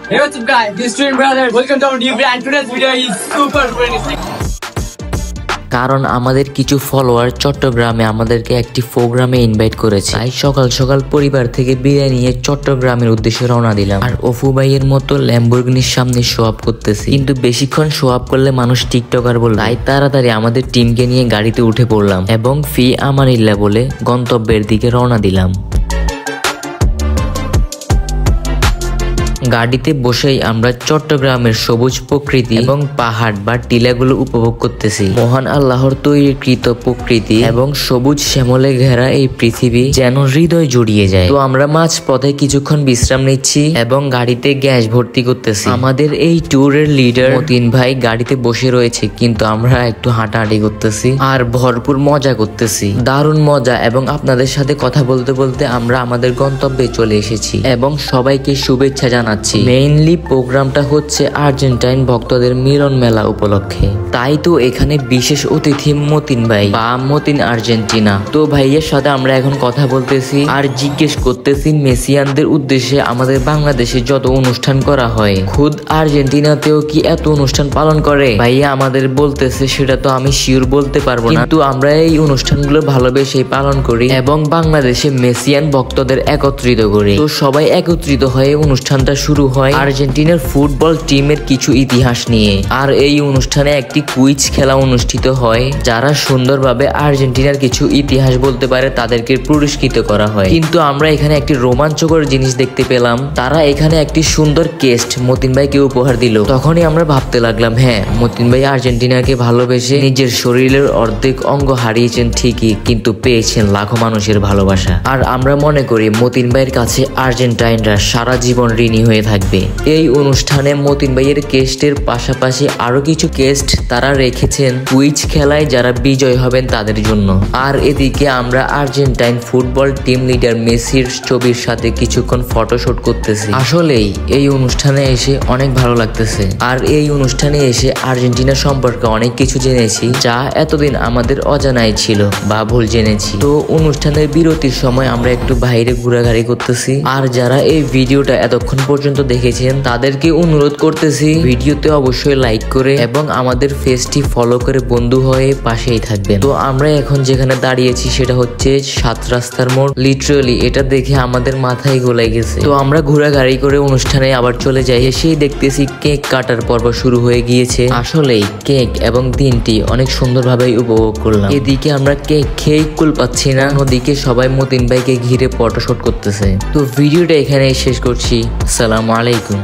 Hey, what's up guys, this is Twin Brothers, welcome to our new video and today's video is super interesting. কারণ আমাদের কিছু follower চট্টগ্রামে আমাদেরকে একটি প্রোগ্রামে ইনভাইট করেছে, তাই সকাল সকাল পরিবার থেকে বিদায় নিয়ে চট্টগ্রামের উদ্দেশ্যে রওনা দিলাম। আর অফু ভাইয়ের মতো ল্যাম্বরগিনির সামনে শো আপ করতেছি, কিন্তু বেশিক্ষণ শো আপ করলে মানুষ টিকটকার বলবে, তাই তাড়াতাড়ি আমাদের টিমকে নিয়ে গাড়িতে উঠে পড়লাম এবং ফি আমানিল্লাহ বলে গন্তব্যের দিকে রওনা দিলাম। গাড়িতে বসেই আমরা চট্টগ্রামের সবুজ প্রকৃতি এবং পাহাড় বা টিলাগুলো উপভোগ করতেছি। মহান আল্লাহর তৈরিকৃত প্রকৃতি এবং সবুজ শ্যামলে ঘেরা এই পৃথিবী যেন হৃদয় জুড়িয়ে যায়। তো আমরা মাঝ পথে কিছুক্ষণ বিশ্রাম নিচ্ছি এবং গাড়িতে গ্যাস ভর্তি করতেছি। আমাদের এই ট্যুরের লিডার মতিন ভাই গাড়িতে বসে রয়েছে, কিন্তু আমরা একটু হাঁটাহাঁটি করতেছি আর ভরপুর মজা করতেছি, দারুণ মজা। এবং আপনাদের সাথে কথা বলতে বলতে আমরা আমাদের গন্তব্যে চলে এসেছি এবং সবাইকে শুভেচ্ছা জানাচ্ছি। মেইনলি প্রোগ্রামটা হচ্ছে আর্জেন্টাইন ভক্তদের মিলন মেলা উপলক্ষে, তাই তো এখানে বিশেষ অতিথি মতিন ভাই বা মতিন আর্জেন্টিনা। তো ভাইয়ের সাথে আমরা এখন কথা বলতেছি আর জিজ্ঞেস করতেছি মেসিয়ানদের উদ্দেশ্যে আমাদের বাংলাদেশে যত অনুষ্ঠান করা হয়, খুদ আর্জেন্টিনাতেও কি এত অনুষ্ঠান পালন করে? ভাইয়া আমাদের বলতেছে সেটা তো আমি শিওর বলতে পারবো না, কিন্তু আমরা এই অনুষ্ঠানগুলো ভালোবেসে পালন করি এবং বাংলাদেশে মেসিয়ান ভক্তদের একত্রিত করি। তো সবাই একত্রিত হয়ে অনুষ্ঠানটা শুরু হয় আর্জেন্টিনার ফুটবল টিমের কিছু ইতিহাস নিয়ে। আর এই অনুষ্ঠানে একটি কুইজ খেলা অনুষ্ঠিত হয়, যারা সুন্দরভাবে আর্জেন্টিনার কিছু ইতিহাস বলতে পারে তাদেরকে পুরস্কৃত করা হয়। কিন্তু আমরা এখানে একটি রোমাঞ্চকর জিনিস দেখতে পেলাম, তারা এখানে একটি সুন্দর কেস্ট মতিন ভাইকে উপহার দিল। তখনই আমরা ভাবতে লাগলাম, হ্যাঁ, মতিন ভাই আর্জেন্টিনাকে ভালোবেসে নিজের শরীরের অর্ধেক অঙ্গ হারিয়েছেন ঠিকই, কিন্তু পেয়েছেন লাখো মানুষের ভালোবাসা। আর আমরা মনে করি মতিন ভাইয়ের কাছে আর্জেন্টাইনরা সারা জীবন ঋণী হয়ে থাকবে। এই অনুষ্ঠানে মতিন ভাইয়ের কেস্টের পাশাপাশি আরো কিছু কেস্ট তারা রেখেছেন কুইজ খেলায় যারা বিজয় হবেন তাদের জন্য। আর এদিকে আমরা আর্জেন্টাইন ফুটবল টিম লিডার মেসির ছবির সাথে কিছুক্ষণ ফটোশুট করতেছি। আসলেই এই অনুষ্ঠানে এসে অনেক ভালো লাগতেছে। আর এই অনুষ্ঠানে এসে আর্জেন্টিনা সম্পর্কে অনেক কিছু জেনেছি, যা এতদিন আমাদের অজানাই ছিল বা ভুল জেনেছি। তো অনুষ্ঠানের বিরতির সময় আমরা একটু বাইরে ঘোরাঘুরি করতেছি। আর যারা এই ভিডিওটা এতক্ষণ পর্যন্ত দেখেছেন তাদেরকে অনুরোধ করতেছি ভিডিওতে অবশ্যই লাইক করে এবং আমাদের পেজটি ফলো করে বন্ধু হয়ে পাশেই থাকবেন। তো আমরা এখন যেখানে দাঁড়িয়েছি সেটা হচ্ছে 7 রাস্তার মোড়। লিটারালি এটা দেখে আমাদের মাথায় গোলাই গেছে। তো আমরা ঘোরাঘুরি করে অনুষ্ঠানে আবার চলে যাই। এসেই দেখতেছি কেক কাটার পর্ব শুরু হয়ে গিয়েছে। আসলেই কেক এবং দিনটি অনেক সুন্দরভাবে উপভোগ করলাম। এদিকে আমরা কেক খেয়ে কুল পাচ্ছি না, ওদিকে সবাই মতিন ভাইকে ঘিরে ফটোশুট করতেছে। তো ভিডিওটা এখানে শেষ করছি। আসসালামু আলাইকুম।